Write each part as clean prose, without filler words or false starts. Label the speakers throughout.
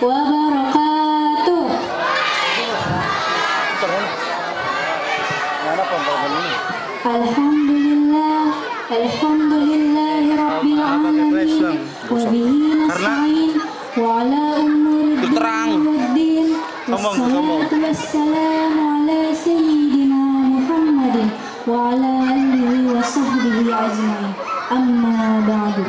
Speaker 1: wabarakatuh. Alhamdulillah, alhamdulillahi rabbil alamin, wa bihi nasta'in, wa ala umuri waddin, wassalatu wassalamu ala sayyidina Muhammadin wa ala alihi wa sahbihi ajma'in. Amma ba'du.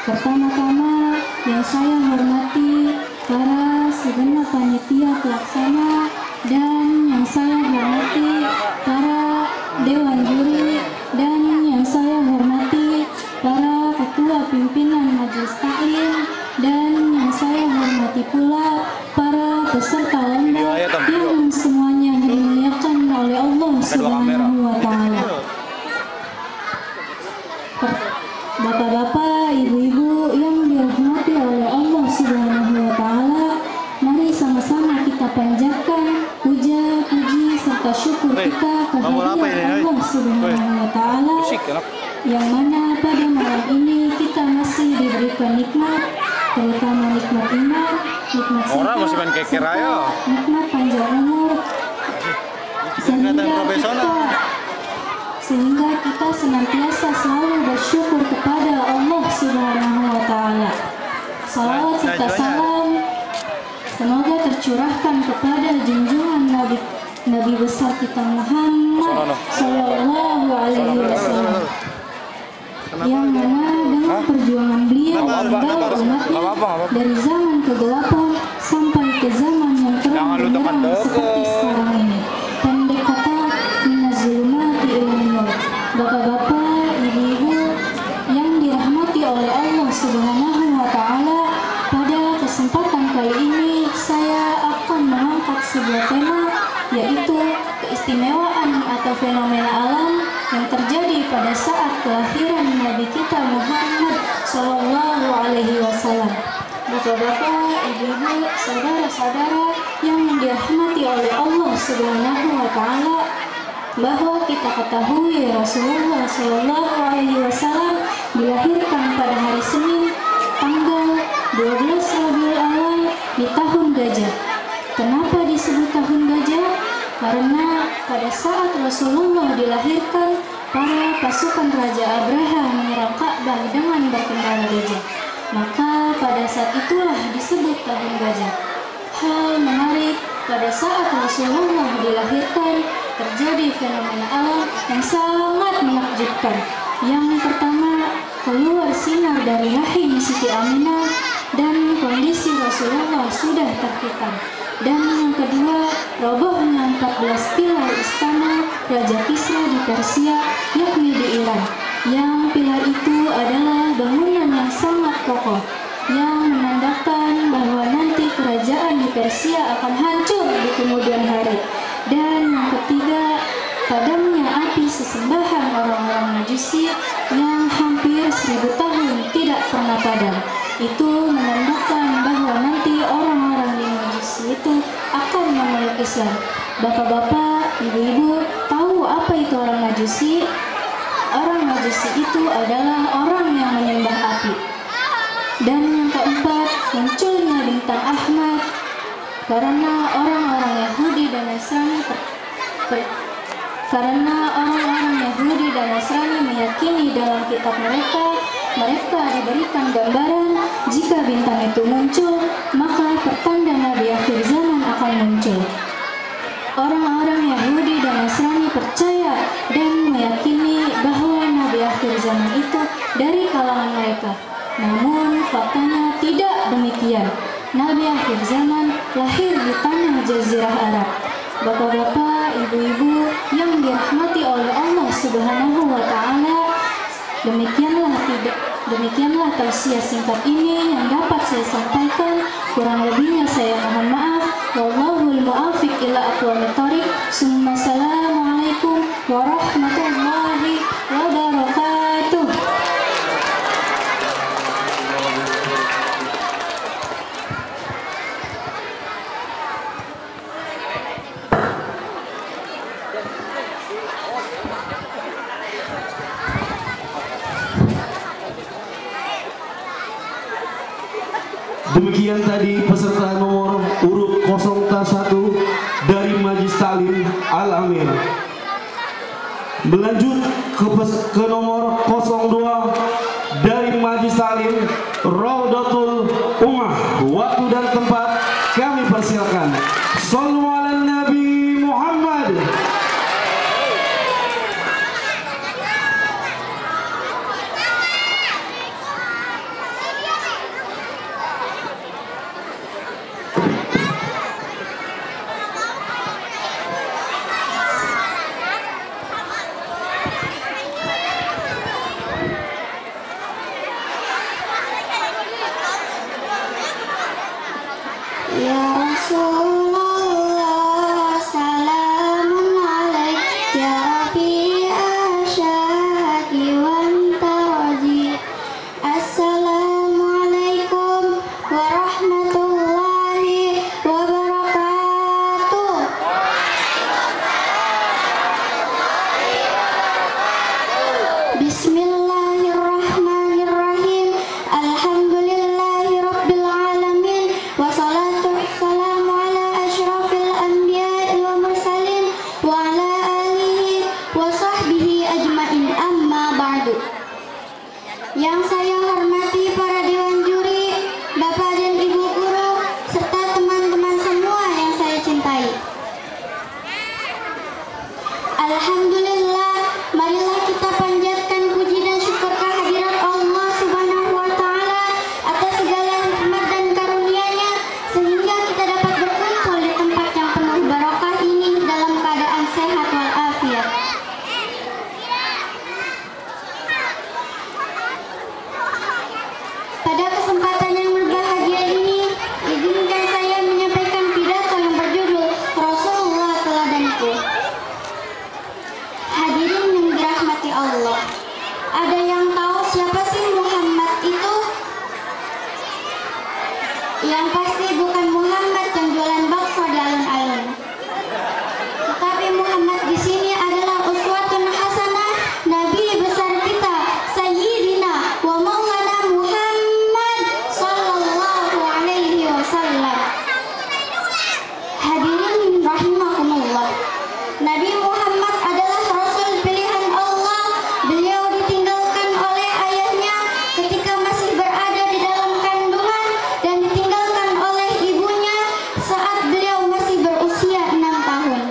Speaker 1: Pertama-tama yang saya hormati para segenap panitia pelaksana dan yang saya hormati para dewan juri dan yang saya hormati para ketua pimpinan majelis taklim dan yang saya hormati pula para peserta lomba yang semuanya dimuliakan oleh Allah Subhanahu wa taala. Bapak-bapak, ibu-ibu yang dirahmati oleh Allah Subhanahu wa taala, mari sama-sama kita panjatkan puja, puji serta syukur kita kehadirat Allah Subhanahu wa taala, yang mana pada malam ini kita masih diberikan nikmat, terutama nikmat iman, nikmat sehat, serta nikmat panjang umur, sehingga kita senantiasa selalu bersyukur kepada Allah Subhanahu wa taala. Salawat serta salam semoga tercurahkan kepada junjungan Nabi besar kita Muhammad sallallahu alaihi wasallam, yang mana dengan perjuangan beliau membawa umatnya dari zaman kegelapan sampai ke zaman yang terang benderang seperti sekarang ini. Pendek kata, minazulumati ilan nur. Bapak-bapak, ibu-ibu yang dirahmati oleh Allah Subhanahu wa taala, pada kesempatan kali ini saya akan mengangkat sebuah tema, yaitu keistimewaan atau fenomena alam yang terjadi pada saat kelahiran Nabi kita Muhammad sallallahu alaihi wasallam. Bapak-bapak, ibu-ibu, saudara-saudara yang dirahmati oleh Allah Subhanahu wa taala, bahwa kita ketahui Rasulullah sallallahu alaihi wasallam dilahirkan pada hari Senin tanggal 12 Rabiul Awal di tahun Gajah. Kenapa disebut tahun Gajah? Karena pada saat Rasulullah dilahirkan, para pasukan Raja Abraha menyerang Ka'bah dengan berkendara gajah. Maka pada saat itulah disebut tahun Gajah. Hal menarik, pada saat Rasulullah dilahirkan terjadi fenomena alam yang sangat menakjubkan. Yang pertama, keluar sinar dari rahim Siti Aminah dan kondisi Rasulullah sudah terhitam. Dan yang kedua, robohnya 14 pilar istana Raja Kisra di Persia, yakni di Iran. Yang pilar itu adalah bangunan yang sangat kokoh, yang menandakan bahwa nanti kerajaan di Persia akan hancur di kemudian hari. Dan yang ketiga, padamnya api sesembahan orang-orang Majusi yang hampir 1000 tahun tidak pernah padam. Itu menandakan bahwa nanti orang-orang di Majusi itu akan memeluk Islam. Bapak-bapak, ibu-ibu, tahu apa itu orang Majusi? Orang Majusi itu adalah orang yang menyembah api. Dan yang keempat, munculnya bintang Ahmad karena orang-orang Yahudi dan Nasrani meyakini dalam kitab mereka diberikan gambaran jika bintang itu muncul, maka pertanda Nabi akhir zaman akan muncul. Orang-orang Yahudi dan Nasrani percaya dan meyakini bahwa Nabi akhir zaman itu dari kalangan mereka. Namun faktanya tidak demikian. Nabi akhir zaman lahir di tanah Jazirah Arab. Bapak-bapak, ibu-ibu yang dirahmati oleh Allah Subhanahu wa taala, demikianlah tausiah singkat ini yang dapat saya sampaikan. Kurang lebihnya saya mohon maaf. Wallahul muwaffiq ila aqwamit thoriq. Assalamualaikum warahmatullahi wabarakatuh.
Speaker 2: Demikian tadi peserta nomor urut 01 dari Majlis Taklim Al-Amir. Melanjut ke nomor 02 dari Majlis Taklim Raudatul Ummah. Waktu dan tempat kami persilakan. Shallu ala Nabi Muhammad.
Speaker 3: Ya Rasulullah, salamun alaik ya Rafi asyaki wantaraji. Assalamualaikum warahmatullahi wabarakatuh. Bismillahirrahmanirrahim. Alhamdulillahi rabbil alamin. Wassalatu wassalamu ala asyrafil anbiya'i wa mursalin wa ala alihi wa sahbihi ajmain, amma ba'du. Yang saya hormati para dewan juri, Bapak dan Ibu guru, serta teman-teman semua yang saya cintai. Alhamdulillah, marilah kita panjatkan puji dan syukur kehadirat Allah Subhanahu wa Ta'ala atas segala nikmat dan karunia-Nya, sehingga kita dapat berkumpul di tempat yang penuh barokah ini dalam keadaan sehat walafiat. Pada kesempatan yang berbahagia ini, izinkan saya menyampaikan pidato yang berjudul Rasulullah Teladanku. Hadirin yang dirahmati Allah, ada yang tahu siapa sih Muhammad itu? Yang pasti bukan Muhammad yang jualan bakso di alun-alun. Tetapi Muhammad di sini adalah uswatun hasanah, Nabi besar kita, Sayyidina wa Maulana Muhammad sallallahu alaihi wasallam. Hadirin rahimakumullah, Nabi Muhammad adalah Rasul pilihan Allah. Beliau ditinggalkan oleh ayahnya ketika masih berada di dalam kandungan dan ditinggalkan oleh ibunya saat beliau masih berusia 6 tahun.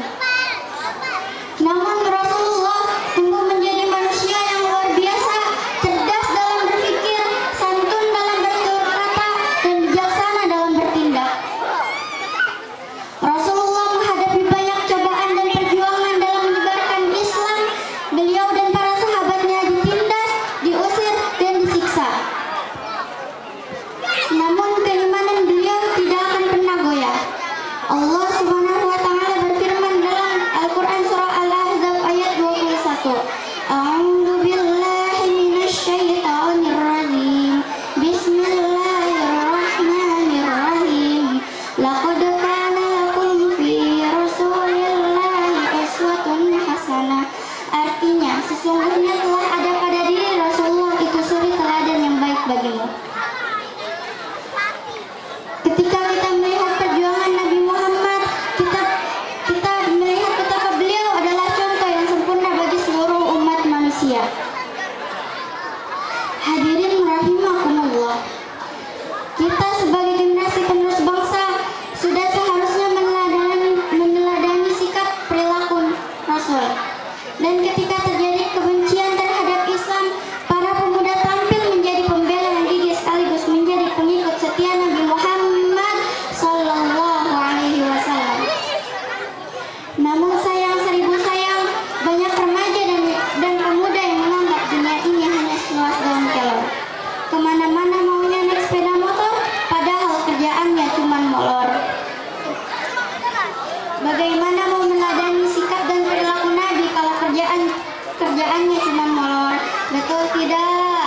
Speaker 3: Namun Rasulullah tumbuh menjadi manusia yang luar biasa, cerdas dalam berpikir, santun dalam bertutur kata, dan bijaksana dalam bertindak. Rasulullah menghadapi banyak cobaan dan perjuangan dalam menyebarkan Islam. Beliau dan para sahabatnya ditindas, diusir, dan disiksa. Namun keimanan beliau tidak akan pernah goyah. Allah Subhanahu wa Ta'ala berfirman dalam Al-Quran surah Al-Ahzab ayat 21. A'udzu billahi minasyaitonir rajim. Bismillahirrahmanirrahim. Laqad kana lakum fi Rasulillahi uswatun hasanah. Artinya, sesungguhnya telah ada pada diri Rasulullah itu suri teladan yang baik bagimu. Ketika kita melihat perjuangan Nabi Muhammad, kita melihat betapa beliau adalah contoh yang sempurna bagi seluruh umat manusia. Hadirin rahimakumullah, kita sebagai generasi penerus bangsa sudah seharusnya meneladani sikap perilaku Rasul. Dan ketika terjadi kebencian terhadap Islam, para pemuda tampil menjadi pembela yang gigih sekaligus menjadi pengikut setia Nabi Muhammad sallallahu alaihi wasallam. Namun sayang seribu sayang, banyak remaja dan pemuda yang menganggap dunia ini hanya seluas daun kelor. Kemana-mana maunya naik sepeda motor, padahal kerjaannya cuma molor. Bagaimana mau meneladani sikap dan perilaku Nabi kalau kerjaannya cuma molor? Betul tidak?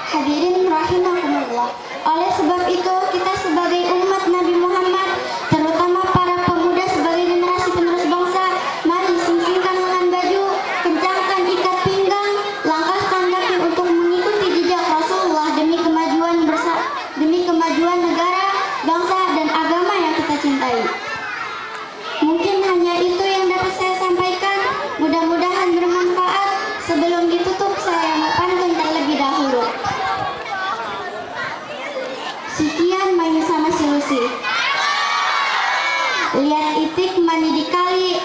Speaker 3: Hadirin rahimakumullah. Oleh sebab itu, kita sebagai umat Nabi Muhammad, terutama para pemuda sebagai generasi penerus bangsa, mari singkirkan lengan baju, kencangkan ikat pinggang, langkahkan kaki untuk mengikuti jejak Rasulullah demi bersih. Lihat itik mandi di kali.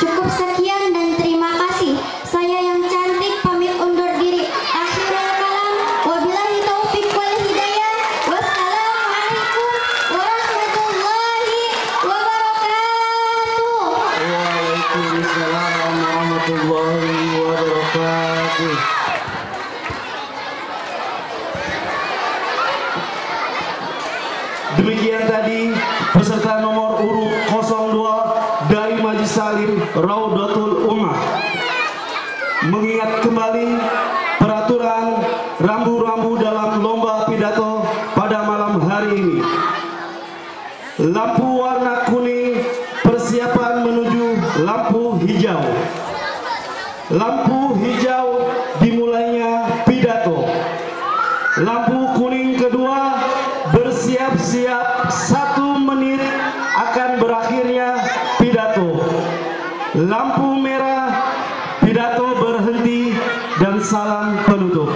Speaker 3: Cukup sekian dan terima kasih. Saya yang cantik pamit undur diri. Akhirul kalam. Wabillahi taufiq wal hidayah. Wassalamualaikum warahmatullahi wabarakatuh.
Speaker 2: Waalaikumsalam warahmatullahi wabarakatuh. Demikian tadi peserta nomor urut 02 dari Majelis Salim Raudatul Ummah. Mengingat kembali peraturan rambu-rambu dalam lomba pidato pada malam hari ini. Lampu warna kuning persiapan menuju lampu hijau. Lampu hijau dimulainya pidato. Lampu kuning kedua bersiap-siap 1 menit akan berakhirnya pidato. Lampu merah pidato berhenti dan salam penutup.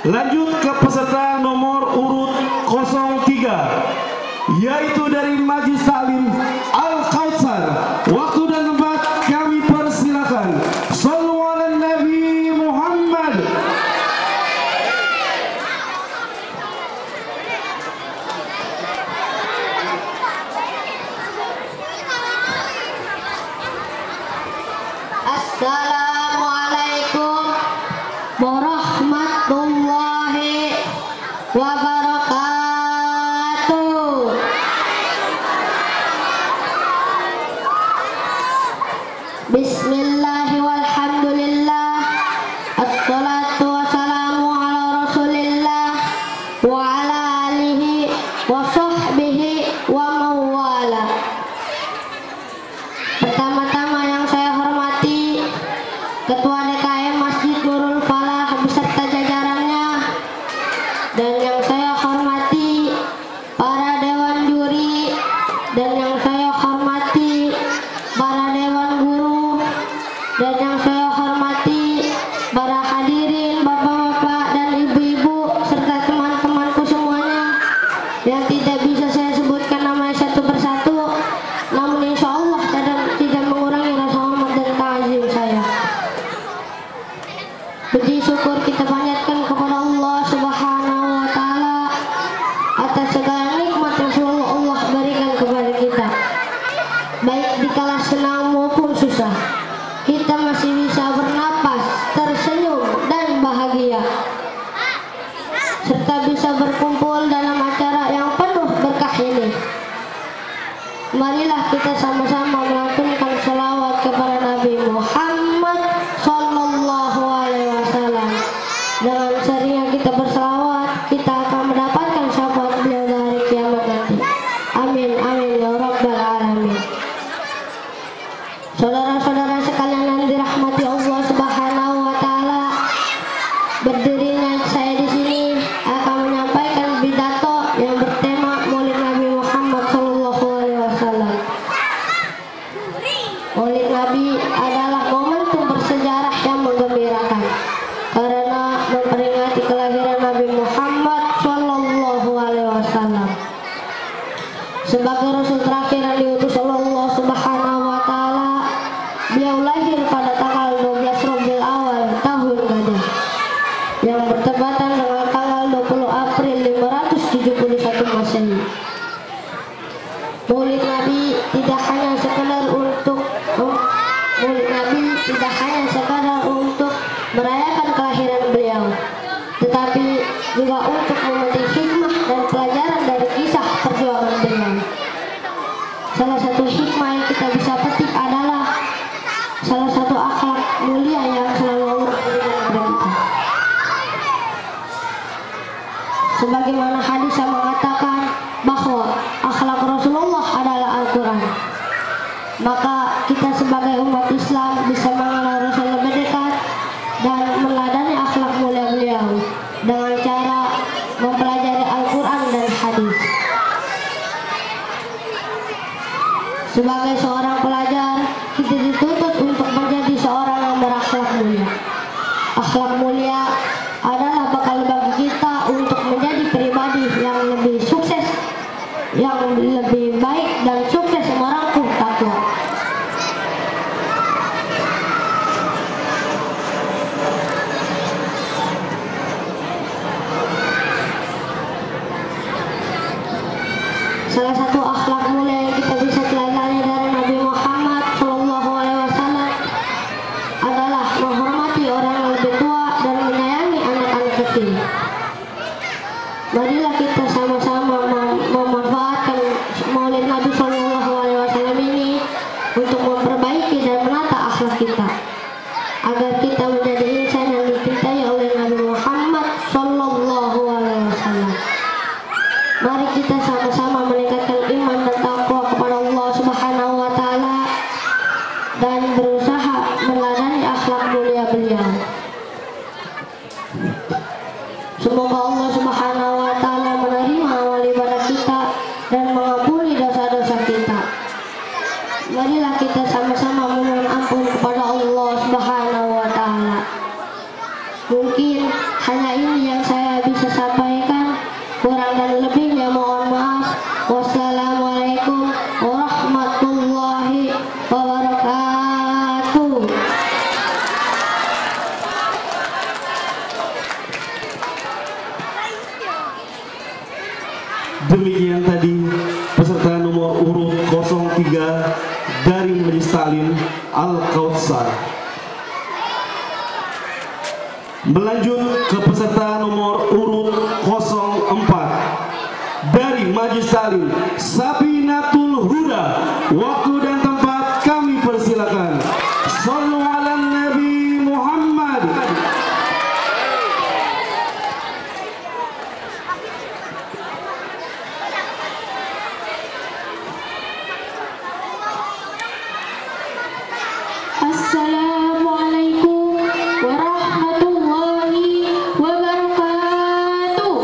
Speaker 2: Lanjut ke peserta nomor urut 03 yaitu dari Majelis Taklim Al-Kautsar. Waktu dan tempat kami persilakan. Shallu ala Nabi Muhammad.
Speaker 3: Assalamualaikum warahmatullahi wabarakatuh. Bismillahi walhamdulillah. Assalatu wassalamu ala rasulillah wa ala alihi wa sahbihi wa mawala. Pertama-tama yang saya hormati Ketua DKM Masjid Nurul Falah beserta jajarannya, dan yang saya hormati para dewan juri, dan yang saya hormati para dewan guru, dan yang saya hormati para hadirin bapak-bapak dan ibu-ibu serta teman-temanku semuanya yang tidak bisa saya sebutkan namanya satu persatu, namun insya Allah tidak mengurangi rasa hormat dan ta'zim saya. Puji syukur kita panjatkan kepada Allah Subhanahu wa Ta'ala atas segala nikmat yang selalu Allah berikan kepada kita. Baik di kala senang maupun susah, kita masih bisa bernapas, tersenyum dan bahagia, serta bisa berkumpul dalam acara yang penuh berkah ini. Marilah kita sama-sama melantunkan selawat kepada Nabi Muhammad Sallallahu Alaihi Wasallam. Dengan seringnya kita berselawat, kita akan mendapatkan syafaat beliau dari kiamat nanti. Amin, amin ya rabbal alamin. Saudara-saudara sekalian yang dirahmati Allah Subhanahu wa Ta'ala, berdirinya saya di sini akan menyampaikan pidato yang bertema Maulid Nabi Muhammad Sallallahu Alaihi Wasallam. Maulid Nabi adalah momentum bersejarah yang menggembirakan karena memperingati kelahiran Nabi Muhammad Sallallahu Alaihi Wasallam sebagai Rasul terakhir yang diutus oleh Allah Subhanahu wa Ta'ala. Beliau lahir pada tanggal 12 Rabiul Awal tahun Gajah yang bertepatan dengan tanggal 20 April 571 Masehi. Maulid Nabi tidak hanya sekadar untuk merayakan kelahiran beliau, tetapi juga untuk memetik hikmah dan pelajaran dari kisah perjuangan beliau. Salah satu hikmah yang kita bisa petik adalah salah satu akhlak mulia yang selalu Allah berikan kepada kita. Sebagaimana hadis yang mengatakan bahwa akhlak Rasulullah adalah Al-Quran, maka kita sebagai umat Islam bisa mengenal Rasul lebih dekat dan meneladani akhlak mulia beliau dengan cara mempelajari Al-Quran dan hadis. Sebagai seorang pelajar, kita dituntut untuk menjadi seorang yang berakhlak mulia. Akhlak mulia adalah bekal bagi kita untuk menjadi pribadi yang lebih sukses Marilah kita sama-sama memanfaatkan Maulid Nabi Shallallahu Alaihi Wasallam ini untuk memperbaiki dan menata akhlak kita, agar kita menjadi insan yang dicintai oleh Nabi Muhammad Shallallahu Alaihi Wasallam. Mari kita sama-sama meningkatkan iman dan takwa kepada Allah Subhanahu Wa Taala dan berusaha meneladani akhlak mulia beliau. Semoga Allah Subhanahu Wa Taala menerima amal ibadah kita dan mengampuni dosa-dosa kita. Marilah kita sama-sama memohon ampun kepada Allah Subhanahu Wa Taala. Mungkin hanya ini yang saya bisa sampaikan, kurang dan lebihnya mohon maaf. Wassalamualaikum warahmatullahi wabarakatuh.
Speaker 2: Demikian tadi peserta nomor urut 03 dari Majelis Ta'lim Al-Kautsar. Melanjut ke peserta nomor urut 04 dari Majelis Ta'lim Sabinatul Huda. Waktu dan tempat kami persilakan. Shallu ala Nabi Muhammad.
Speaker 1: Assalamualaikum warahmatullahi wabarakatuh.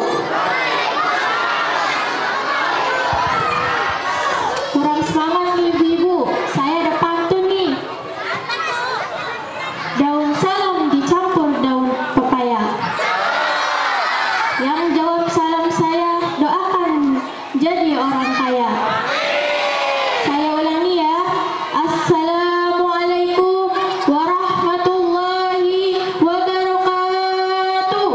Speaker 1: Kurang semangat nih ibu-ibu, saya ada pantun nih. Daun salam dicampur daun pepaya. Yang jawab salam saya, doakan jadi orang kaya. Saya ulangi ya. Assalamualaikum warahmatullahi wabarakatuh.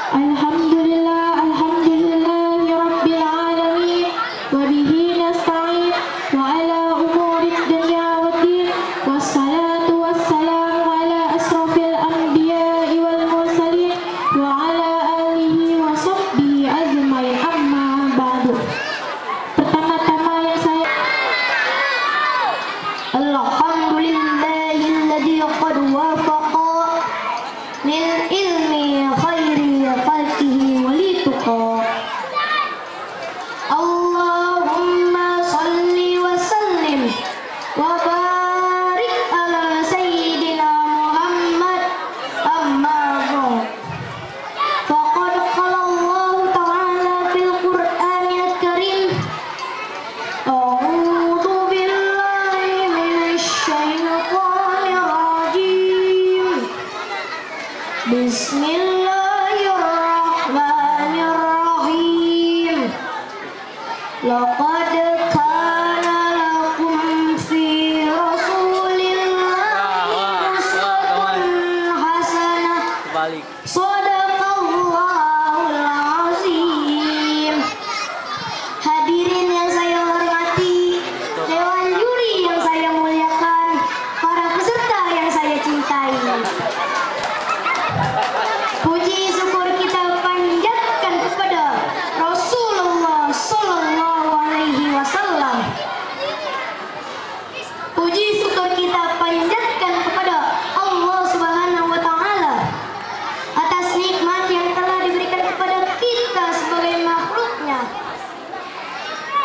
Speaker 1: Alhamdulillah, alhamdulillahi rabbil alamin, wa bihi nasta'in wa ala umurid dunya waddin, wassalatu wassalamu ala asrafil anbiya'i wal mursalin wa ala alihi wa sahbihi ajmain, amma ba'du. Pertama-tama yang saya
Speaker 3: Alhamdulillahilladzi qad wafaqa lil ilmi khairi khalqihi walituqa. Allahumma salli wa sallim wa barik ala sayyidina Muhammad. Amma ba'd. Faqad qala Allah ta'ala fil Qur'anil Karim, A'udzu billahi minasy syaithanir rajim. Bismillahirrahmanirrahim. Laqad kana lakum fi Rasulillahi uswatun hasanah. Shadaqallahul azim. Hadirin yang saya hormati, dewan juri yang saya muliakan, para peserta yang saya cintai. Puji syukur kita panjatkan kepada Rasulullah Sallallahu Alaihi Wasallam. Puji syukur kita panjatkan kepada Allah Subhanahu Wa Taala atas nikmat yang telah diberikan kepada kita sebagai makhluknya.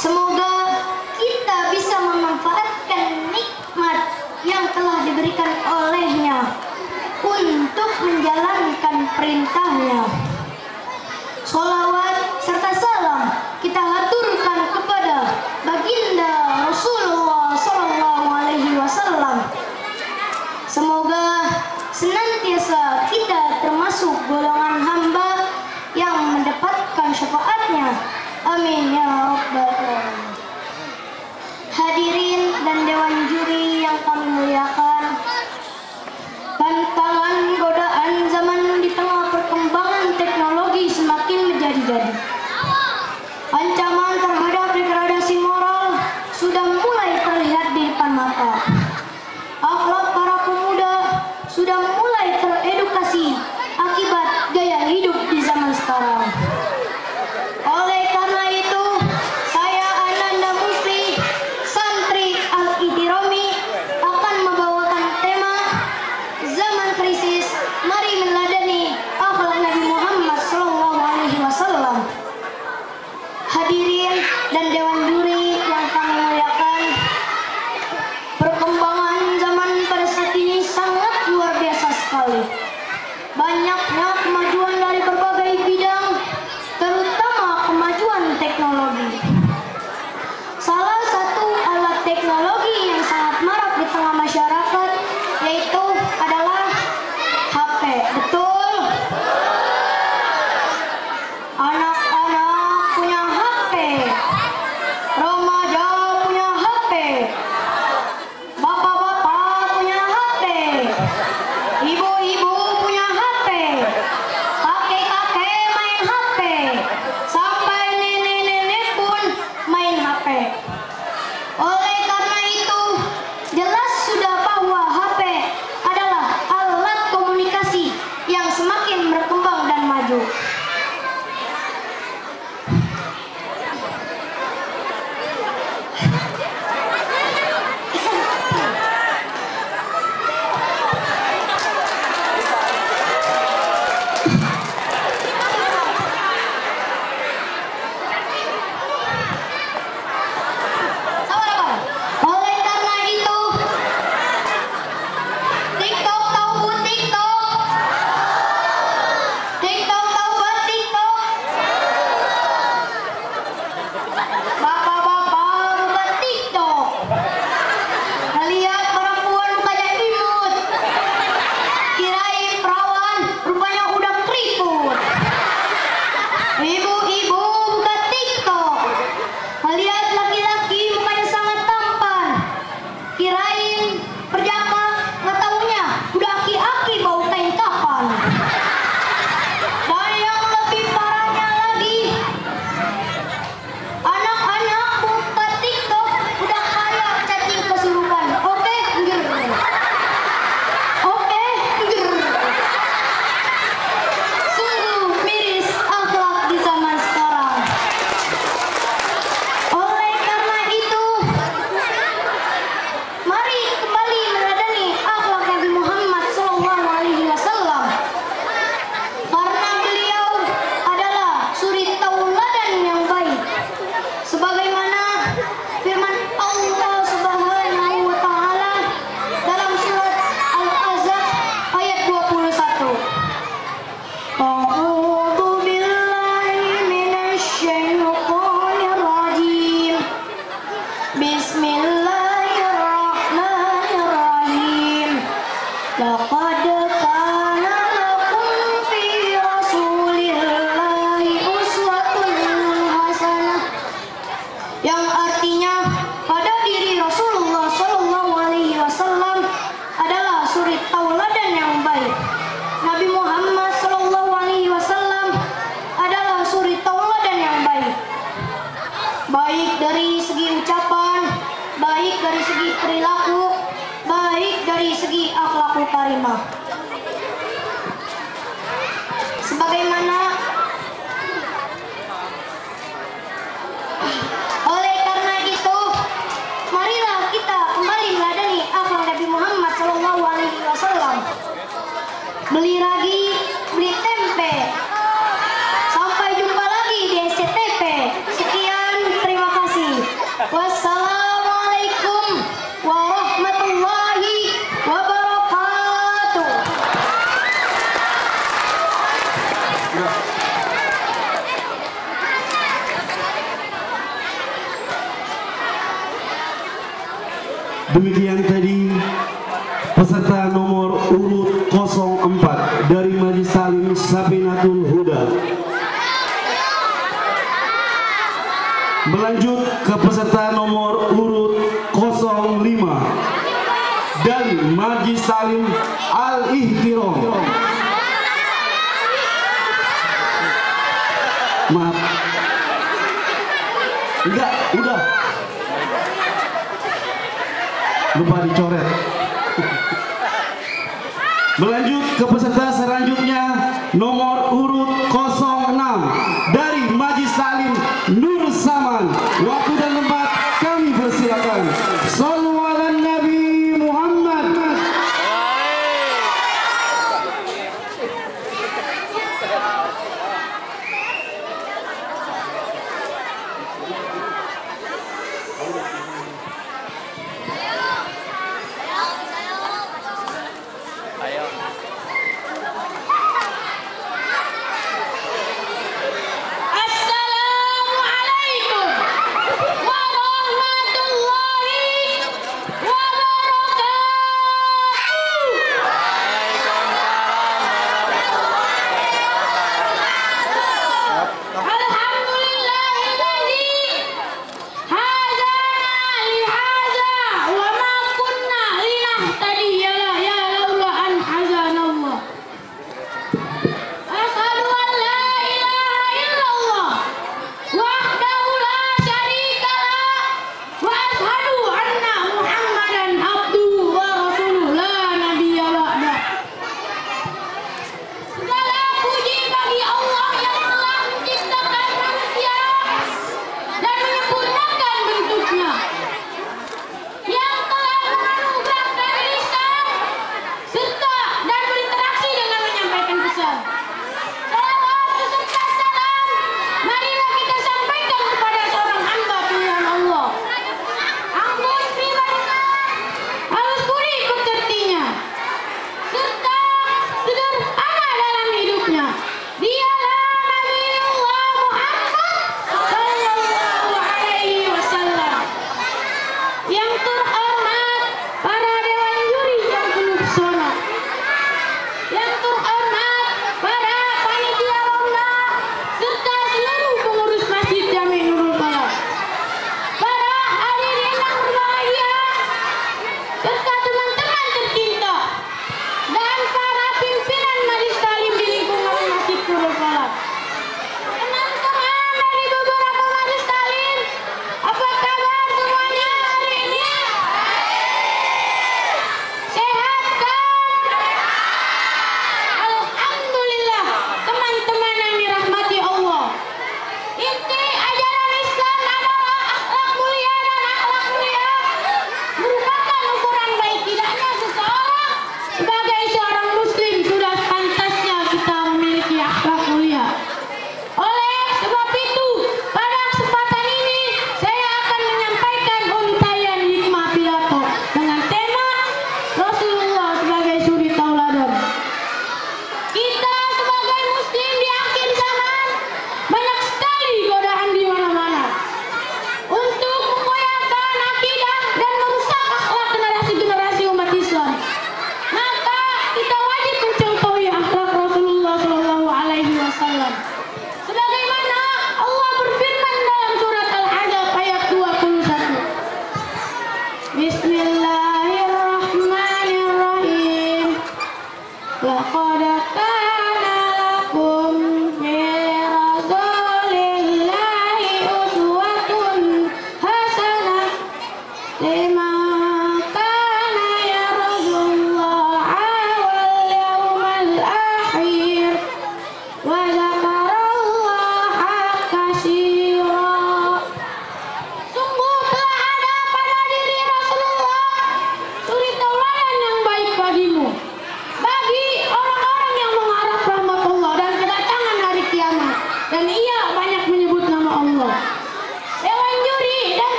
Speaker 3: Semoga kita bisa memanfaatkan nikmat yang telah diberikan olehnya untuk menjalankan perintahnya. Sholawat serta salam kita haturkan kepada baginda Rasulullah Sallallahu Alaihi Wasallam. Semoga senantiasa kita termasuk golongan hamba yang mendapatkan syafaatnya. Amin ya rabbal alamin. Hadirin dan dewan juri yang kami muliakan, tantangan godaan zaman di tengah perkembangan teknologi semakin menjadi-jadi. Ancaman terhadap degradasi moral sudah mulai terlihat di depan mata. Akhlak para pemuda sudah komunikasi akibat gaya hidup di zaman sekarang. Oleh karena itu, saya Ananda Mufti, santri Al-Ihdiraami, akan membawakan tema zaman krisis, mari meneladani akhlak Nabi Muhammad SAW. Hadirin dan dewan juri yang kami muliakan, perkembangan zaman pada saat ini sangat luar biasa sekali. Banyaknya kemajuan dari berbagai bidang, terutama kemajuan teknologi. Salah satu alat teknologi yang sangat marak di tengah masyarakat yaitu adalah HP. Betul? Anak-anak punya HP, remaja punya HP, bapak-bapak punya HP, ibu-ibu punya HP, kakek-kakek main HP, sampai nenek-nenek pun main HP. Oleh karena itu, jelas sudah bahwa HP adalah alat komunikasi yang semakin berkembang dan maju. Oleh karena itu, TikTok tahu TikTok? TikTok tahu buat TikTok? Bapak-bapak bukan TikTok. Lihat perempuan mukanya imut, kirain perawan, rupanya udah keriput. Ibu-ibu bukan TikTok. Lihat laki-laki mukanya sangat tampan, kirain perjaka, nggak taunya udah aki-aki bau kain kapan. Dan yang lebih parahnya lagi, anak-anak buka TikTok udah kayak cacing kesurupan. Oke, enggir. Oke, enggir. Sungguh miris akhlak di zaman sekarang. Oleh karena itu, mari kembali meneladani akhlak Nabi Muhammad SAW. Karena beliau adalah suri tauladan yang baik. Sebagaimana firman Allah Subhanahu wa taala dalam surat Al-Ahzab ayat 21. A'udzu billahi minasyaitonir rajim. Bismillahirrahmanirrahim. Laqad kana lakum fi Rasulillahi uswatun hasanah. Yang artinya pada diri Rasulullah SAW adalah suri tauladan yang baik. Nabi Muhammad SAW adalah suri tauladan yang baik. Baik dari segi ucapan, baik dari segi perilaku, baik dari segi akhlakul karimah. Sebagaimana oleh karena itu, marilah kita kembali meladani akhlak Nabi Muhammad SAW. Beli ragi, beli tempe. Sampai jumpa lagi di SCTP. Sekian, terima kasih. Wassalamualaikum warahmatullahi wabarakatuh.
Speaker 2: Demikian tadi peserta nomor urut 04 dari Majelis Talim Safinatul Huda. Melanjut ke peserta nomor urut 05 dari Majelis Talim Al-Ihdiraami. Maaf. Enggak, udah. Lupa dicoret. Melanjut ke peserta selanjutnya nomor urut 06 dari Majlis Taklim Nur Saman. Waktu dan tempat kami persilakan. Shallu ala Nabi Muhammad.
Speaker 4: Assalamualaikum.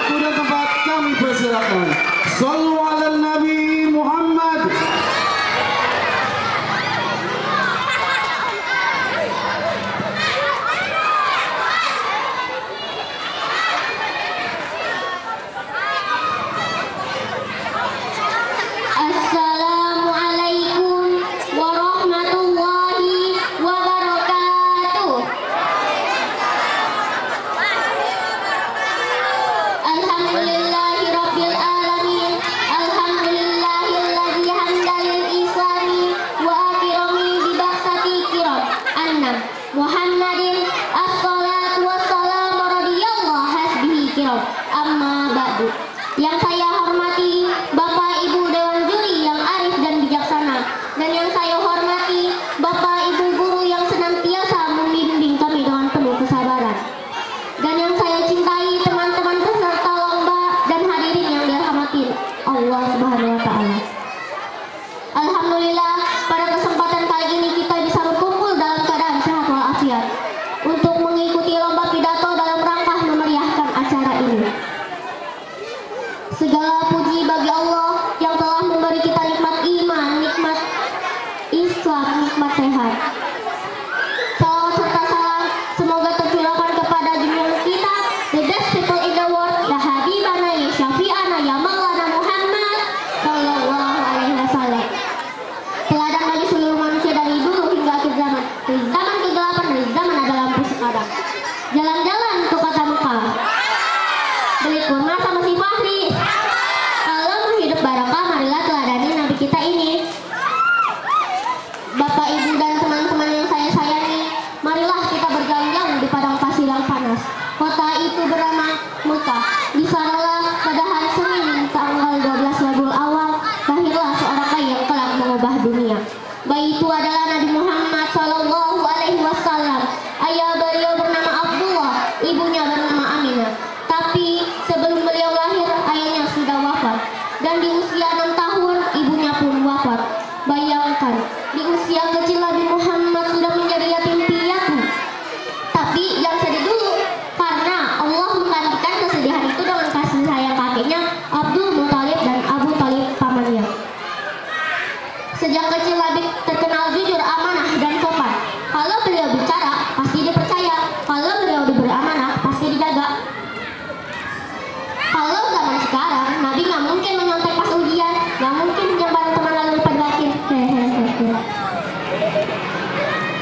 Speaker 2: Waktu dan tempat kami persilakan. Shallu ala Nabi Muhammad.
Speaker 3: Assalamualaikum warahmatullahi wabarakatuh. Alhamdulillahirabbil alamin. Alhamdulillahilladzi hamdalil islami wa akirami bi baksati kiram. Annam Muhammadin as-salatu wassalamu radhiyallahu hasbihi kiram. Amma ba'du. Yang saya hormati Bapak Ibu Dewan Juri yang arif dan bijaksana, dan yang saya hormati Bapak Ibu guru yang senantiasa membimbing kami dengan penuh kesabaran, dan yang saya cintai teman-teman peserta lomba dan hadirin yang dirahmati Allah Subhanahu wa taala. Alhamdulillah, pada kesempatan kali ini kita bisa berkumpul dalam keadaan sehat walafiat untuk mengikuti lomba pidato dalam rangka memeriahkan acara ini. Segala puji bagi Allah yang telah memberi kita nikmat iman, nikmat Islam, nikmat sehat. Salawat serta salam semoga tercurahkan kepada junjungan kita, the best people in the world, ya Habibana, ya Syafi'ana, ya Maulana Muhammad Sallallahu Alaihi Wasallam. Teladan bagi seluruh manusia dari dulu hingga akhir zaman, dari zaman kegelapan, dari zaman ada lampu sekarang. Jalan-jalan ke kota Mekah, beli kurma sama si Fahri. Kalau mau hidup barokah, marilah teladani Nabi kita ini. Bapak, Ibu, dan teman-teman yang saya sayangi, marilah kita berjalan jauh di padang pasir yang panas. Kota itu bernama Mekah. Di sanalah pada hari Senin tanggal 12 Rabiul Awal lahirlah seorang bayi yang kelak mengubah dunia. Bayi itu adalah Nabi Muhammad Sallallahu Alaihi Wasallam. Ayah beliau bernama Abdullah, ibunya bernama Aminah. Tapi sebelum beliau lahir, ayahnya sudah wafat, dan di usia 6 tahun ibunya pun wafat. Bayangkan, di usia kecil Nabi Muhammad sudah menjadi yatim piatu. Tapi yang sedih dulu, karena Allah menggantikan kesedihan itu dengan kasih sayang kakeknya Abdul Muthalib dan Abu Thalib pamannya. Sejak kecil Nabi terkenal jujur, amanah, dan sopan. Kalau beliau bicara, pasti dipercaya. Kalau beliau diberi amanah, pasti dijaga. Kalau zaman sekarang, Nabi nggak mungkin menyontek pas ujian, nggak mungkin nyambar teman lalu lupa dibatin.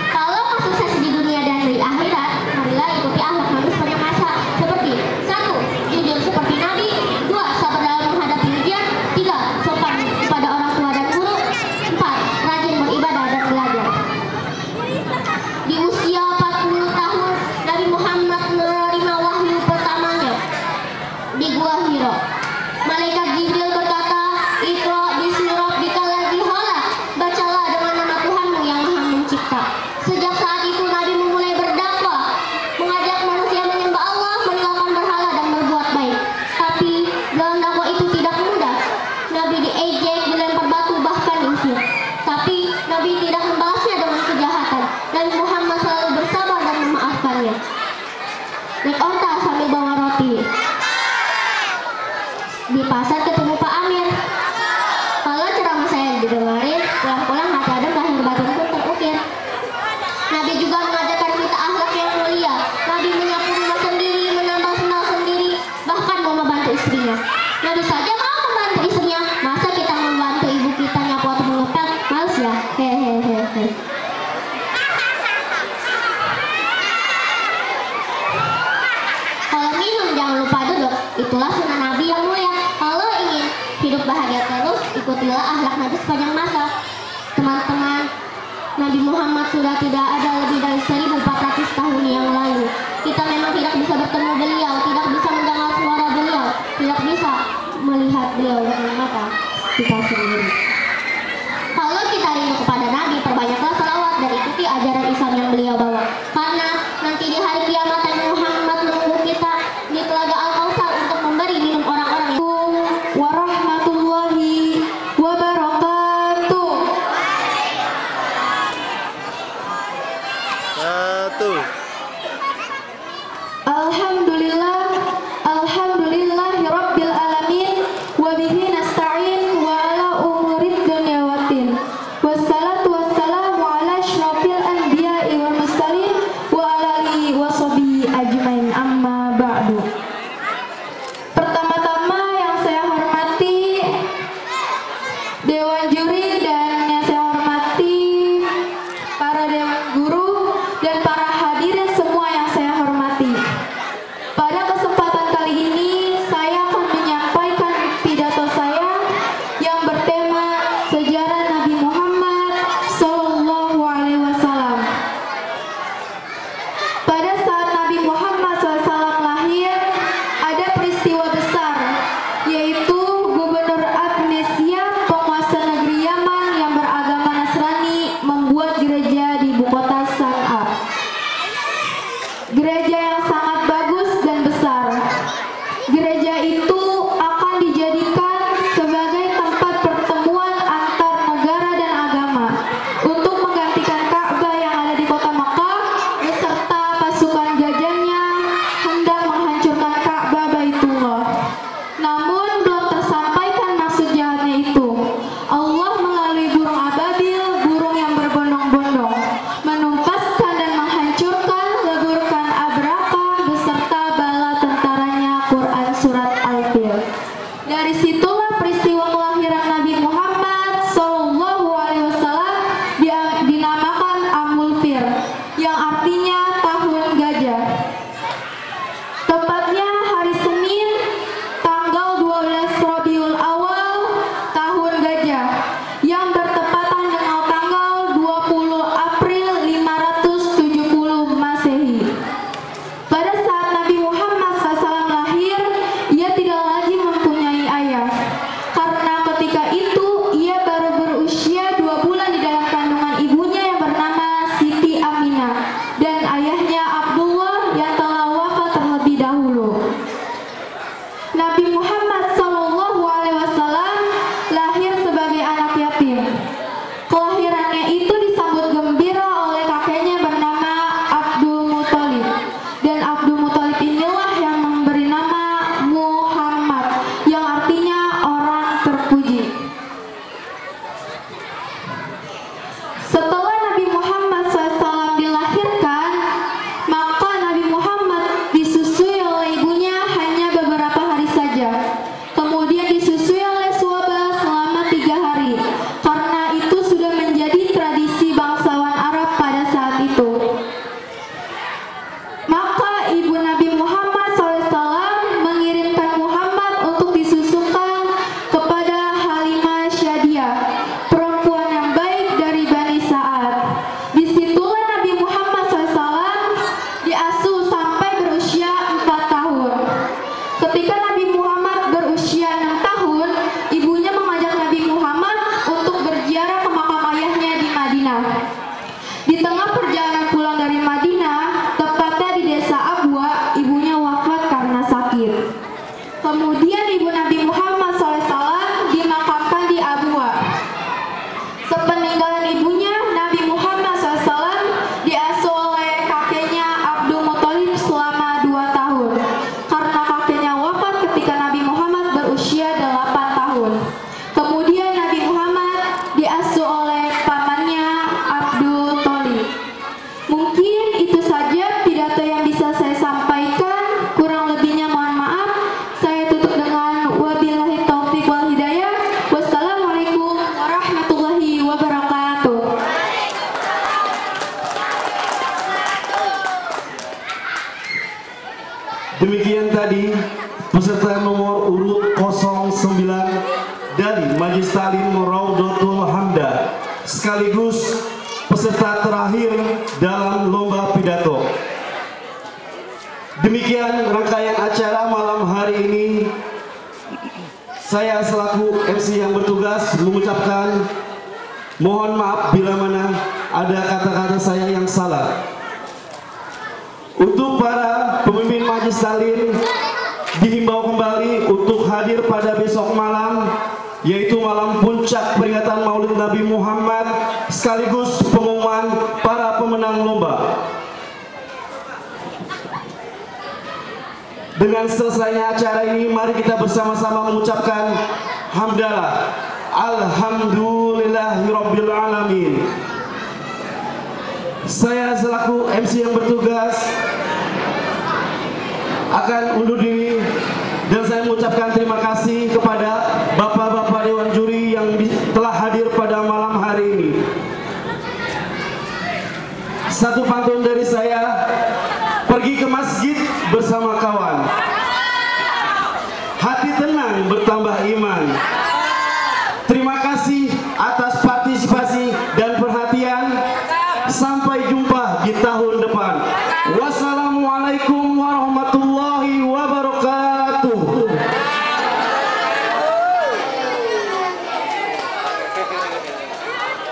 Speaker 3: Kalau mau sukses di dunia dan di akhirat, marilah ikuti akhlak Nabi sepanjang masa. Seperti 1. Jujur seperti Nabi. 2. Sabar dalam menghadapi ujian. 3. Sopan kepada orang tua dan guru. 4. Rajin beribadah dan belajar. Di usia 40 tahun, Nabi Muhammad menerima wahyu pertamanya di Gua Hiro. Malaikat Jibril berkata, "Iqra bismi rabbikal ladzi khalaq." Bacalah dengan nama Tuhanmu yang Maha Mencipta. Sejak saat itu Nabi memulai berdakwah, mengajak manusia menyembah Allah, meninggalkan berhala dan berbuat baik. Tapi dalam dakwah itu tidak mudah. Nabi diejek, dilempar batu, bahkan diusir. Tapi Nabi tidak membalasnya dengan kejahatan. Nabi Muhammad selalu bersabar dan memaafkannya. Naik onta sambil bawa roti. Di pasar ketemu Pak Amir. Kalau ceramah saya didengarin, pulang-pulang hati adem, lahir batin pun terukir. Nabi juga mengajarkan kita akhlak yang mulia. Nabi menyapu rumah sendiri, menambal sendal sendiri, bahkan mau membantu istrinya. Nabi saja mau membantu istrinya, masa kita membantu ibu kita nyapu atau mengepel? Males ya? Hehehe. Kalau minum jangan lupa duduk, itulah sunnah Nabi yang mulia. Kalau ingin hidup bahagia terus, ikutilah akhlak Nabi sepanjang masa. Teman-teman, Nabi Muhammad sudah tidak ada lebih dari 1400 tahun yang lalu. Kita memang tidak bisa bertemu beliau, tidak bisa mendengar suara beliau, tidak bisa melihat beliau dengan mata kita sendiri. Kalau kita rindu kepada Nabi, perbanyaklah salawat dan ikuti ajaran Islam yang beliau bawa. Karena nanti di hari kiamat Nabi Muhammad menunggu kita di telaga Al-Kautsar untuk memberi minum orang-orang yang
Speaker 1: warahmatullahi wabarakatuh.
Speaker 2: Satu.
Speaker 1: Alhamdulillah, alhamdulillah, surat Al-Fil. Dari situlah peristiwa kelahiran Nabi Muhammad SAW dinamakan Amul Fil, yang artinya tahun gajah. Tepatnya hari Senin, tanggal 12 Rabiul Awal tahun gajah, yang bertepatan dengan tanggal 20 April 570 Masehi. Pada saat Nabi Muhammad SAW lahir, ia tidak lagi mempunyai ayah, karena ketika itu ia baru berusia 2 bulan di dalam kandungan ibunya yang bernama Siti Aminah dan ayahnya Abdullah yang telah wafat terlebih dahulu. Nabi Muhammad SAW lahir sebagai anak yatim. Kelahirannya itu disambut gembira oleh kakeknya bernama Abdul Muthalib, dan Abdul Muthalib inilah yang memberi nama Muhammad, yang artinya orang terpuji. Setelah Nabi Muhammad SAW dilahirkan, maka Nabi Muhammad disusui oleh ibunya hanya beberapa hari saja. Kemudian disusui oleh suaba selama 3 hari, karena itu sudah menjadi tradisi bangsawan Arab pada saat itu. Maka ibu Nabi Muhammad SAW mengirimkan Muhammad untuk disusukan kepada Halimah Syadiah, perempuan yang baik dari Bani Sa'ad. Disitulah Nabi Muhammad SAW diasuh sampai berusia 4 tahun. Ketika Nabi Muhammad berusia 6 tahun, ibunya mengajak Nabi Muhammad untuk berziarah ke makam ayahnya di Madinah. Di tengah perjalanan pulang dari Madinah, tepatnya di desa Abwa, ibunya wafat karena sakit. Kemudian ibu Nabi Muhammad SAW dimakamkan di Abwa. Sepeninggalan ibunya, Nabi Muhammad SAW diasuh oleh kakeknya Abdul Muthalib selama 2 tahun, karena kakeknya wafat ketika Nabi Muhammad berusia 8 tahun. Kemudian Nabi Muhammad diasuh oleh pamannya Abdul Thalib. Mungkin itu saja pidato yang bisa saya sampaikan. Kurang lebihnya mohon maaf. Saya tutup dengan wabillahi taufiq wal hidayah. Wassalamualaikum warahmatullahi wabarakatuh.
Speaker 2: Demikian tadi peserta nomor urut 09 dari Majelis Ta'lim Raudatul Hamdah, sekaligus peserta terakhir dalam lomba pidato. Demikian rangkaian acara malam hari ini. Saya selaku MC yang bertugas mengucapkan mohon maaf bila mana ada kata-kata saya yang salah. Untuk para pemimpin Majelis Ta'lim dihimbau kembali untuk hadir pada besok malam, yaitu malam puncak peringatan Maulid Nabi Muhammad sekaligus pengumuman para pemenang lomba. Dengan selesainya acara ini, mari kita bersama-sama mengucapkan hamdalah, alhamdulillahirabbil alamin. Saya selaku MC yang bertugas akan undur diri, dan saya mengucapkan terima kasih kepada bapak-bapak dewan juri yang telah hadir pada malam hari ini. Satu pantun dari saya: pergi ke masjid bersama kawan, hati tenang bertambah iman. Terima kasih atas partisipasi dan perhatian. Sampai jumpa di tahun depan. Wassalamualaikum warahmatullahi wabarakatuh.